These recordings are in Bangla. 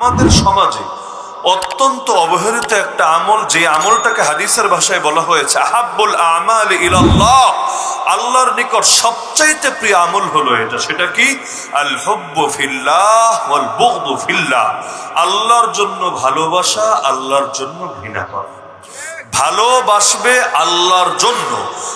আমাদের সমাজে অত্যন্ত অবহেলিত একটা আমল, যে আমলটাকে হাদিসের ভাষায় বলা হয়েছে আহাব্বুল আমাল ইলাল্লাহ, আল্লাহর নিকট সবচাইতে প্রিয় আমল হলো এটা। সেটা কি? আল হুব্বু ফিল্লাহ ওয়াল বুগদু ফিল্লাহ, আল্লাহর জন্য ভালোবাসা, আল্লাহর জন্য ঘৃণা করা। ভালোবাসবে আল্লাহর জন্য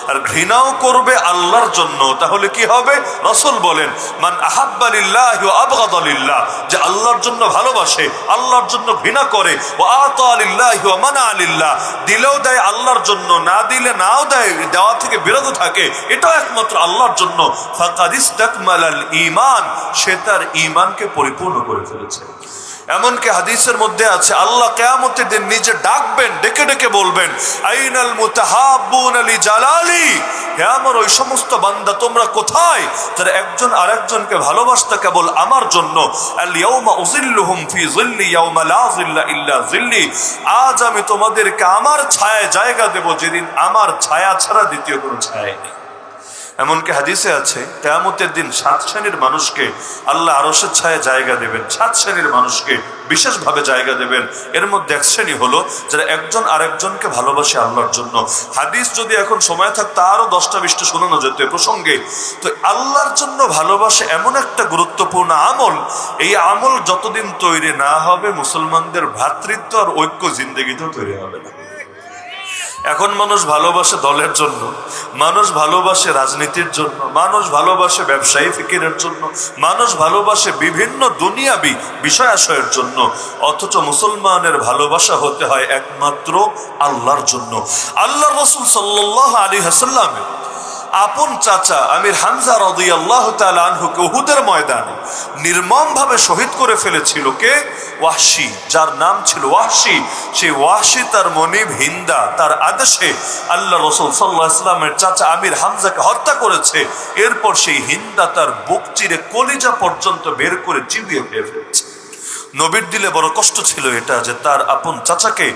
আর ঘৃণাও করবে আল্লাহর জন্য। তাহলে কি হবে? রাসূল বলেন মান আহাব্বা লিল্লাহি ওয়া আবগাদা লিল্লাহ, যে আল্লাহর জন্য ভালোবাসে, আল্লাহর জন্য ঘৃণা করে, ওয়া আতা লিল্লাহি ওয়া মানা লিল্লাহ, দিলেও দেয় আল্লাহর জন্য, না দিলে নাও দেয়, দেওয়া থেকে বিরত থাকে, এটাও একমাত্র আল্লাহর জন্য, ফাকাদ ইসতাকমালাল ঈমান, সে তার ঈমানকে পরিপূর্ণ করে ফেলেছে। এমনকি হাদিসের মধ্যে আছে আল্লাহ কিয়ামতের দিন নিজে ডাকবেন, ডেকে ডেকে বলবেন আইনাল মুতাহাব্বুনা লিজালালি, হে আমার ওই সমস্ত বান্দা তোমরা কোথায় যারা একজন আরেকজনকে ভালোবাসতে কেবল আমার জন্য। আল ইয়াউমা উযিল্লুহুম ফি যিল্লি ইয়াউমা লা যিল্লা ইল্লা যিল্লি, আজ আমি তোমাদেরকে আমার ছায়ায় জায়গা দেব যেদিন আমার ছায়া ছাড়া দ্বিতীয় কোনো ছায়া নেই। এমনকি হাদিসে আছে কিয়ামতের দিন 7 শ্রেণীর মানুষকে আল্লাহ আরশের ছায়ায় জায়গা দেবেন, 7 শ্রেণীর মানুষকে বিশেষভাবে জায়গা দেবেন। এর মধ্যে এক শ্রেণী হলো যারা একজন আরেকজনকে ভালোবাসে আল্লাহর জন্য। হাদিস যদি এখন সময় থাকতো আরো 10টা 20টা শোনানো যেত প্রসঙ্গে। তো আল্লাহর জন্য ভালোবাসে এমন একটা গুরুত্বপূর্ণ আমল, এই আমল যতদিন তৈরি না হবে মুসলমানদের ভ্রাতৃত্ব আর ঐক্য জিন্দেগিতেও তৈরি হবে না। এখন মানুষ ভালোবাসে দলের জন্য, মানুষ ভালোবাসে রাজনীতির জন্য, মানুষ ভালোবাসে ব্যবসায়ী ফিকিরের জন্য, মানুষ ভালোবাসে বিভিন্ন দুনিয়াবি বিষয় আশয়ের জন্য, অথচ মুসলমানের ভালোবাসা হতে হয় একমাত্র আল্লাহর জন্য। আল্লাহর রাসূল সাল্লাল্লাহু আলাইহি ওয়াসাল্লাম আপন চাচা আমির হামজা রাদিয়াল্লাহু তাআলা আনহুকে উহুদের ময়দানে নির্মমভাবে শহীদ করে ফেলেছিল কে? ওয়াহশী, যার নাম ছিল ওয়াহশী। সেই ওয়াহশী তার মনিব হিন্দা তার আদেশে আল্লাহ রাসূল সাল্লাল্লাহু আলাইহি ওয়াসাল্লামের চাচা আমির হামজাকে হত্যা করেছে। এরপর সেই হিন্দা তার বুক চিরে কলিজা পর্যন্ত বের করে চিবিয়ে খেয়ে ফেলেছে। নবীর দিলে বড় কষ্ট ছিল এটা, যে তার আপন চাচাকে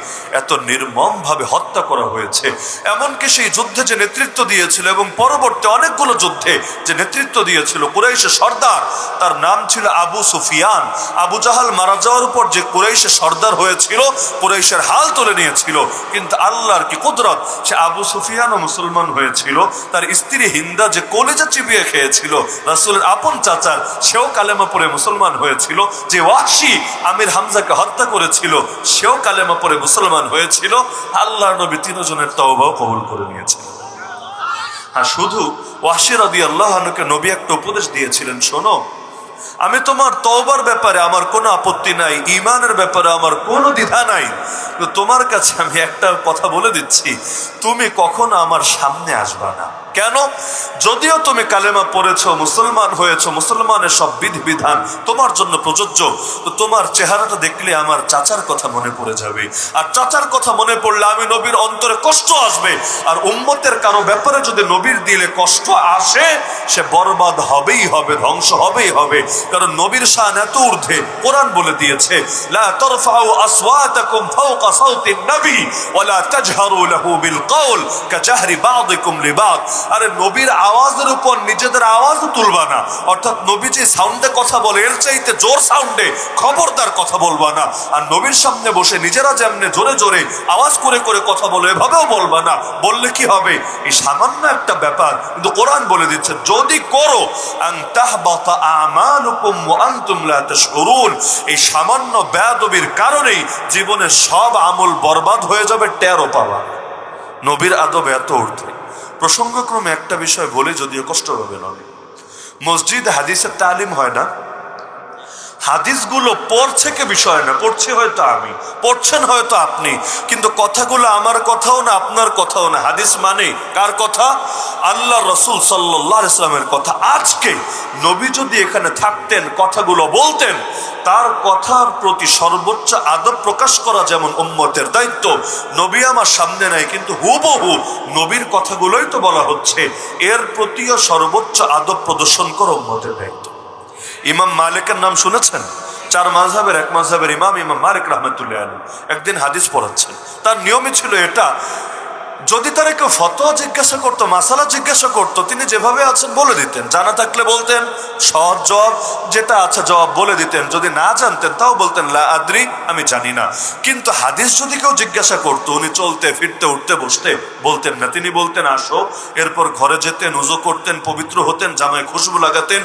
এত নির্মম ভাবে হত্যা করা হয়েছে। এমনকি সেই যুদ্ধে যে নেতৃত্ব দিয়েছিল এবং পরবর্তী অনেকগুলো যুদ্ধে যে নেতৃত্ব দিয়েছিল কুরাইশের সর্দার, তার নাম ছিল আবু সুফিয়ান। আবু জাহাল মারা যাওয়ার পর যে কুরাইশের সর্দার হয়েছিল, কুরাইশের হাল তুলে নিয়েছিল, কিন্তু আল্লাহর কি কুদরত, সে আবু সুফিয়ানও মুসলমান হয়েছিল। তার স্ত্রী হিন্দা যে কলেজা চিবিয়ে খেয়েছিল রাসূলের আপন চাচার, সেও কালেমা পড়ে মুসলমান হয়েছিল। যে ওয়াহশী আমির হামজাকে হত্যা করেছিল, সেও কালেমা পড়ে মুসলমান হয়েছিল। আল্লাহর নবী 3 জনের তওবাও কবুল করে নিয়েছিল। আর শুধু ওয়াহশী রাদিয়াল্লাহু আনহুকে নবী একটা উপদেশ দিয়েছিলেন, শোনো, আমি তোমার তওবার ব্যাপারে আমার কোনো আপত্তি নাই, ঈমানের ব্যাপারে আমার কোনো দ্বিধা নাই, তো তোমার কাছে আমি একটা কথা বলে দিচ্ছি, তুমি কখনো আমার সামনে আসবা না। কেন? যদিও তুমি কালেমা পড়েছো, মুসলমান হয়েছো, মুসলমানের সব বিধিবিধান তোমার জন্য প্রযোজ্য, তো তোমার চেহারাটা দেখলে আমার চাচার কথা মনে পড়ে যাবে, আর চাচার কথা মনে পড়লে আমি নবীর অন্তরে কষ্ট আসবে। আর উম্মতের কারো ব্যাপারে যদি নবীর দিলে কষ্ট আসে, সে বরবাদ হবেই হবে, ধ্বংস হবেই হবে। কারণ নবীর শান এত ঊর্ধ্বে, কোরআন বলে দিয়েছে লা তারফাউ আসওয়াতাকুম ফাওকা সাওতিন নবী ওয়া লা তাজহারু লাহু বিল কওল কাজাহরি বা'দিকুম লিবা'দ। আরে নবীর আওয়াজের উপর নিজেদের আওয়াজও তুলবা না, অর্থাৎ নবী যে সাউন্ডে কথা বলে এর চাইতে জোর সাউন্ডে খবরদার কথা বলবা না। আর নবীর সামনে বসে নিজেরা যেমনে জোরে জোরে আওয়াজ করে করে কথা বলে এভাবেও বলবা না। বললে কি হবে? এই সামান্য একটা ব্যাপার, কিন্তু কোরআন বলে দিচ্ছে যদি করো আন তাহবাতা আমালুকুম ওয়া আনতুম লা তাশউরুন, এই সামান্য বেয়াদবির কারণেই জীবনের সব আমল বরবাদ হয়ে যাবে, টেরও পাওয়া। নবীর আদব এত ঊর্ধ্বে। প্রসঙ্গক্রমে একটা বিষয় বলে, যদিও কষ্ট হবে না, মসজিদে হাদিসের তালিম হয় না, হাদিসগুলো পড়ছে কে বিষয় না, পড়ছে হয়তো আমি, পড়ছেন হয়তো আপনি, কিন্তু কথাগুলো আমার কথাও না, আপনার কথাও না। হাদিস মানে কার কথা? আল্লাহ রাসূল সাল্লাল্লাহু আলাইহি ওয়াসাল্লামের কথা। আজকে নবী যদি এখানে থাকতেন, কথাগুলো বলতেন, তার কথার প্রতি সর্বোচ্চ আদব প্রকাশ করা যেমন উম্মতের দায়িত্ব, নবী আমার সামনে নাই কিন্তু হুবহু নবীর কথাগুলোই তো বলা হচ্ছে, এর প্রতিও সর্বোচ্চ আদব প্রদর্শন করা উম্মতের দায়িত্ব। ইমাম মালিকের নাম শুনেছেন? 4 মাযহাবের এক মাযহাবের ইমাম ইমাম মালিক রাহমাতুল্লাহ আলাইহি একদিন হাদিস পড়াচ্ছেন। তার নিয়মই ছিল এটা, যদি তারা কেউ ফতোয়া জিজ্ঞাসা করতো, মাসালা জিজ্ঞাসা করতো, তিনি যেভাবে আছেন বলে দিতেন, জানা থাকলে বলতেন, সহজ জবাব যেটা আছে জবাব বলে দিতেন, যদি না জানতেন তাও বলতেন লা আদ্রি, আমি জানি না। কিন্তু হাদিস যদি কেউ জিজ্ঞাসা করতো, উনি চলতে ফিরতে উঠতে বসতে বলতেন না, তিনি বলতেন আসো, এরপর ঘরে যেতেন, উজু করতেন, পবিত্র হতেন, জামায় খুশবু লাগাতেন,